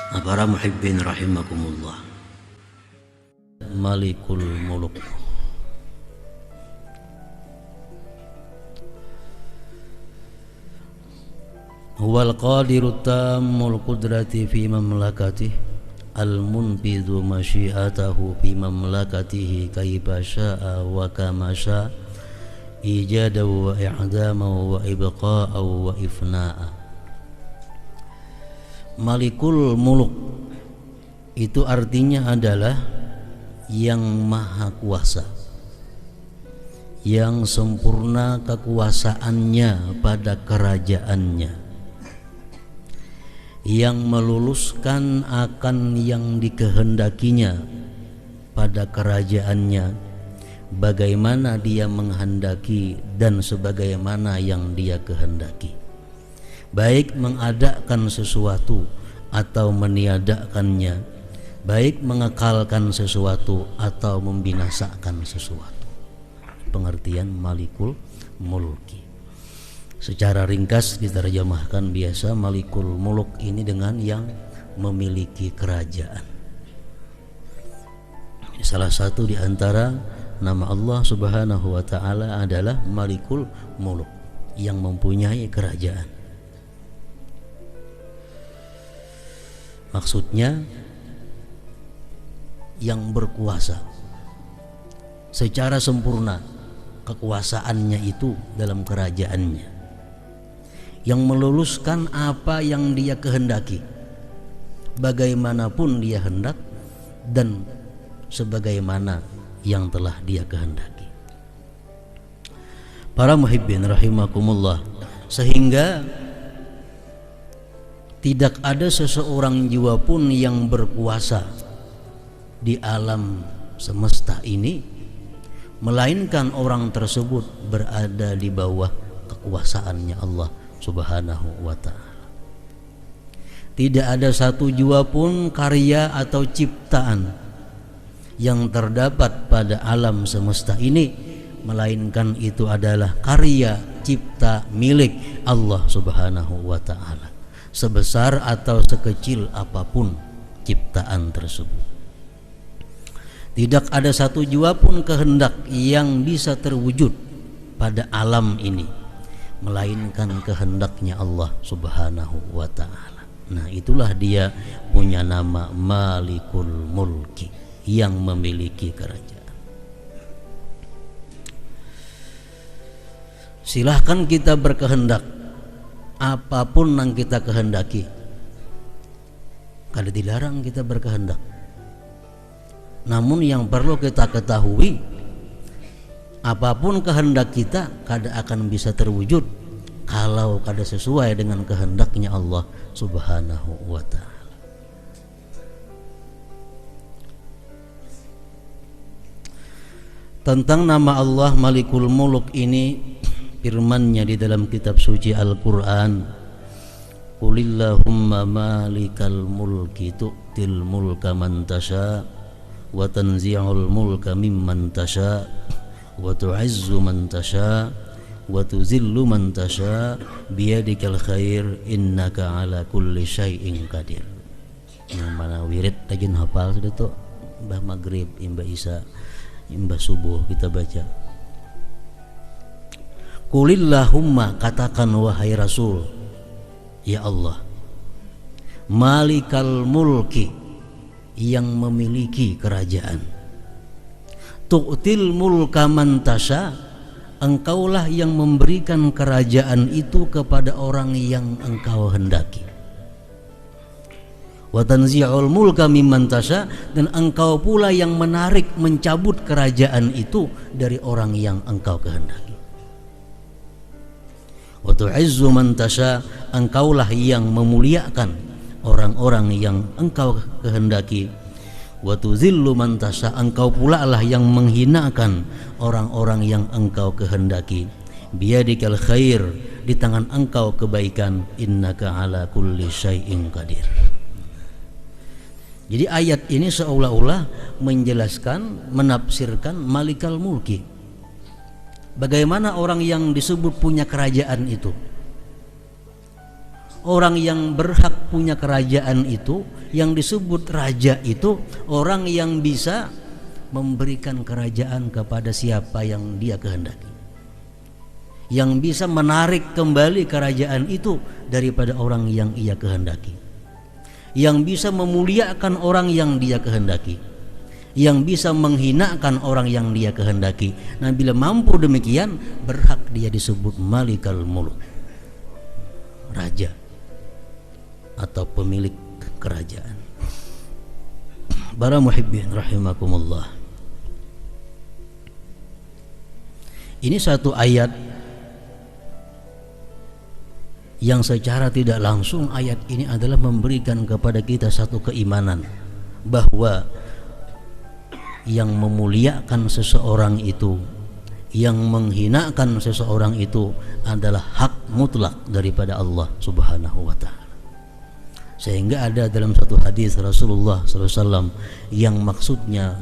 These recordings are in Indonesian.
Para muhibbin rahimakumullah. Malikul muluk. Huwal qadiru tammul qudrati fi mamlakatihi al-munfidhu masyiatahu fi mamlakatihi kaifa syaa wa kama syaa ijadahu wa i'damahu wa ibqa'ahu wa ifna'a. Malikul muluk itu artinya adalah yang maha kuasa, yang sempurna kekuasaannya pada kerajaannya, yang meluluskan akan yang dikehendakinya pada kerajaannya, bagaimana dia menghendaki dan sebagaimana yang dia kehendaki, baik mengadakan sesuatu atau meniadakannya, baik mengekalkan sesuatu atau membinasakan sesuatu. Pengertian malikul mulki. Secara ringkas diterjemahkan biasa malikul muluk ini dengan yang memiliki kerajaan. Salah satu di antara nama Allah Subhanahu wa taala adalah malikul muluk, yang mempunyai kerajaan. Maksudnya yang berkuasa secara sempurna kekuasaannya itu dalam kerajaannya, yang meluluskan apa yang dia kehendaki bagaimanapun dia hendak dan sebagaimana yang telah dia kehendaki. Para muhibbin rahimakumullah, sehingga tidak ada seseorang jiwa pun yang berkuasa di alam semesta ini melainkan orang tersebut berada di bawah kekuasaannya Allah Subhanahu wa ta'ala. Tidak ada satu jiwa pun karya atau ciptaan yang terdapat pada alam semesta ini melainkan itu adalah karya cipta milik Allah Subhanahu wa ta'ala, sebesar atau sekecil apapun ciptaan tersebut. Tidak ada satu jiwa pun kehendak yang bisa terwujud pada alam ini melainkan kehendaknya Allah Subhanahu wa ta'ala. Nah, itulah dia punya nama Malikul Mulki, yang memiliki kerajaan. Silahkan kita berkehendak apapun yang kita kehendaki, kada dilarang kita berkehendak. Namun yang perlu kita ketahui, apapun kehendak kita kada akan bisa terwujud kalau kada sesuai dengan kehendaknya Allah Subhanahu wa ta'ala. Tentang nama Allah Malikul Muluk ini, firman-Nya di dalam kitab suci Al-Qur'an, Qulillahumma malikal mulki tu'til mulka man tasha wa tanzi'ul mulka mimman tasha wa tu'izzu man tasha wa tuzillu man tasha biyadikal khair innaka ala kulli syai'in qadir. Yang mana wirid tajin hafal sudah tuh mbah maghrib, imbah isya, imbah subuh kita baca. Qulillahumma, katakan wahai Rasul, ya Allah, malikal mulki, yang memiliki kerajaan, tu'til mulka man tasha, engkaulah yang memberikan kerajaan itu kepada orang yang engkau hendaki, wa tanzi'ul mulka mimman tasha, dan engkau pula yang menarik, mencabut kerajaan itu dari orang yang engkau kehendaki, wa tu'izzu man tasha, engkaulah yang memuliakan orang-orang yang engkau kehendaki, wa tuzillu man tasha, engkau pula lah yang menghinakan orang-orang yang engkau kehendaki, biyadikal khair, di tangan engkau kebaikan, innaka ala kulli syai'in qadir. Jadi ayat ini seolah-olah menjelaskan, menafsirkan Malikal Mulki, bagaimana orang yang disebut punya kerajaan itu. Orang yang berhak punya kerajaan itu, yang disebut raja itu orang yang bisa memberikan kerajaan kepada siapa yang dia kehendaki, yang bisa menarik kembali kerajaan itu daripada orang yang ia kehendaki, yang bisa memuliakan orang yang dia kehendaki, yang bisa menghinakan orang yang dia kehendaki. Nah, bila mampu demikian, berhak dia disebut malikal muluk, raja atau pemilik kerajaan. Para muhibbin rahimakumullah, ini satu ayat yang secara tidak langsung ayat ini adalah memberikan kepada kita satu keimanan bahwa yang memuliakan seseorang itu, yang menghinakan seseorang itu adalah hak mutlak daripada Allah Subhanahu wa ta'ala. Sehingga ada dalam satu hadis Rasulullah SAW yang maksudnya,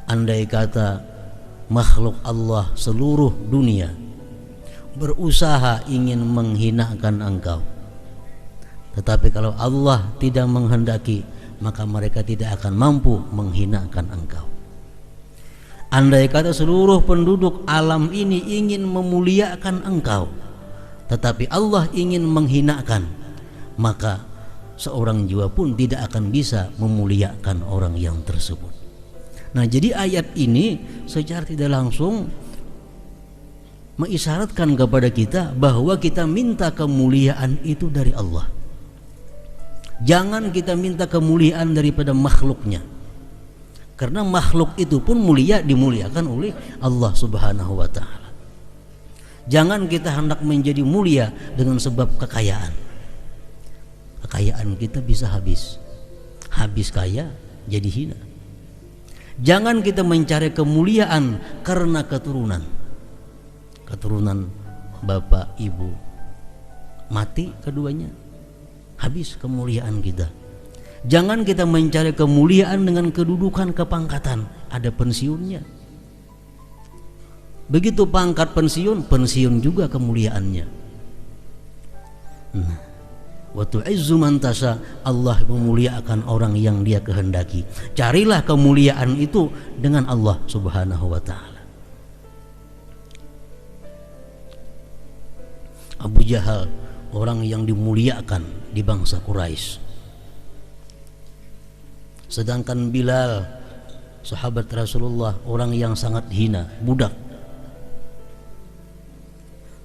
andai kata makhluk Allah seluruh dunia berusaha ingin menghinakan engkau, tetapi kalau Allah tidak menghendaki, maka mereka tidak akan mampu menghinakan engkau. Andai kata seluruh penduduk alam ini ingin memuliakan engkau, tetapi Allah ingin menghinakan, maka seorang jiwa pun tidak akan bisa memuliakan orang yang tersebut. Nah, jadi ayat ini secara tidak langsung mengisyaratkan kepada kita bahwa kita minta kemuliaan itu dari Allah. Jangan kita minta kemuliaan daripada makhluknya, karena makhluk itu pun mulia dimuliakan oleh Allah Subhanahu wa ta'ala. Jangan kita hendak menjadi mulia dengan sebab kekayaan. Kekayaan kita bisa habis kaya jadi hina. Jangan kita mencari kemuliaan karena keturunan bapak ibu mati keduanya, habis kemuliaan kita. Jangan kita mencari kemuliaan dengan kedudukan kepangkatan, ada pensiunnya. Begitu pangkat pensiun juga kemuliaannya. Wa tu'izzu man tasha, Allah memuliakan orang yang dia kehendaki. Carilah kemuliaan itu dengan Allah Subhanahu wa ta'ala. Abu Jahal, orang yang dimuliakan di bangsa Quraisy. Sedangkan Bilal, sahabat Rasulullah, orang yang sangat hina, budak.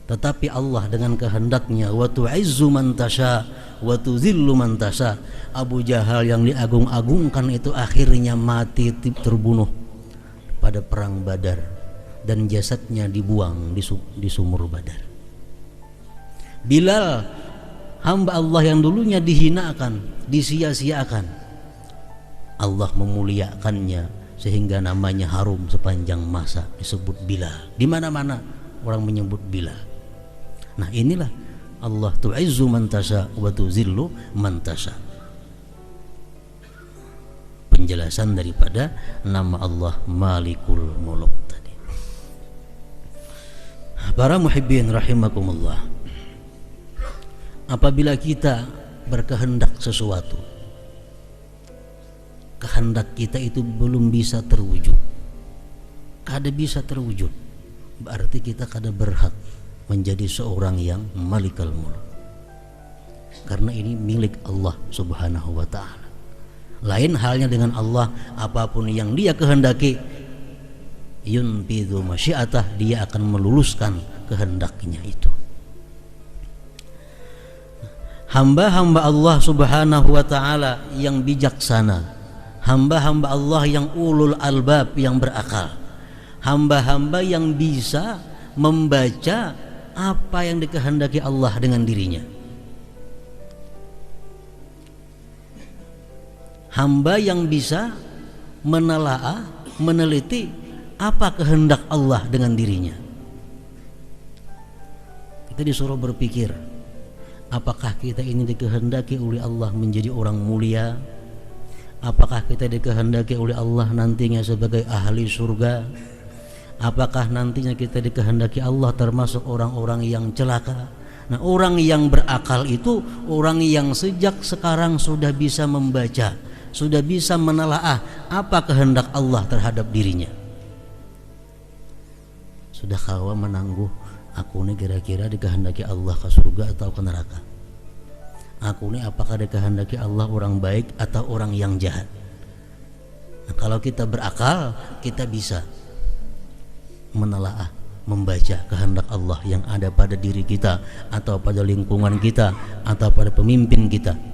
Tetapi Allah dengan kehendaknya, wa tu'izzu man tasha wa tuzillu man tasha, Abu Jahal yang diagung-agungkan itu akhirnya mati terbunuh pada perang Badar, dan jasadnya dibuang di sumur Badar. Bilal, hamba Allah yang dulunya dihinakan, disia-siakan, Allah memuliakannya sehingga namanya harum sepanjang masa, disebut Bilal. Di mana-mana orang menyebut Bilal. Nah, inilah Allah tu'izzu man tasha wa tuzillu man tasha. Penjelasan daripada nama Allah Malikul Muluk tadi. Para muhibbin rahimakumullah, apabila kita berkehendak sesuatu, kehendak kita itu belum bisa terwujud, kada bisa terwujud, berarti kita kada berhak menjadi seorang yang malikal muluk, karena ini milik Allah Subhanahu wa ta'ala. Lain halnya dengan Allah, apapun yang dia kehendaki, yunfidhu masyiatah, dia akan meluluskan kehendaknya itu. Hamba-hamba Allah Subhanahu wa ta'ala yang bijaksana, hamba-hamba Allah yang ulul albab, yang berakal, hamba-hamba yang bisa membaca apa yang dikehendaki Allah dengan dirinya, hamba yang bisa menelaah, meneliti apa kehendak Allah dengan dirinya. Kita disuruh berpikir, apakah kita ini dikehendaki oleh Allah menjadi orang mulia? Apakah kita dikehendaki oleh Allah nantinya sebagai ahli surga? Apakah nantinya kita dikehendaki Allah termasuk orang-orang yang celaka? Nah, orang yang berakal itu orang yang sejak sekarang sudah bisa membaca, sudah bisa menelaah apa kehendak Allah terhadap dirinya. Sudah kawa menangguh, aku ini kira-kira dikehendaki Allah ke surga atau ke neraka. Aku ini apakah dikehendaki Allah orang baik atau orang yang jahat. Nah, kalau kita berakal, kita bisa menelaah, membaca kehendak Allah yang ada pada diri kita atau pada lingkungan kita atau pada pemimpin kita.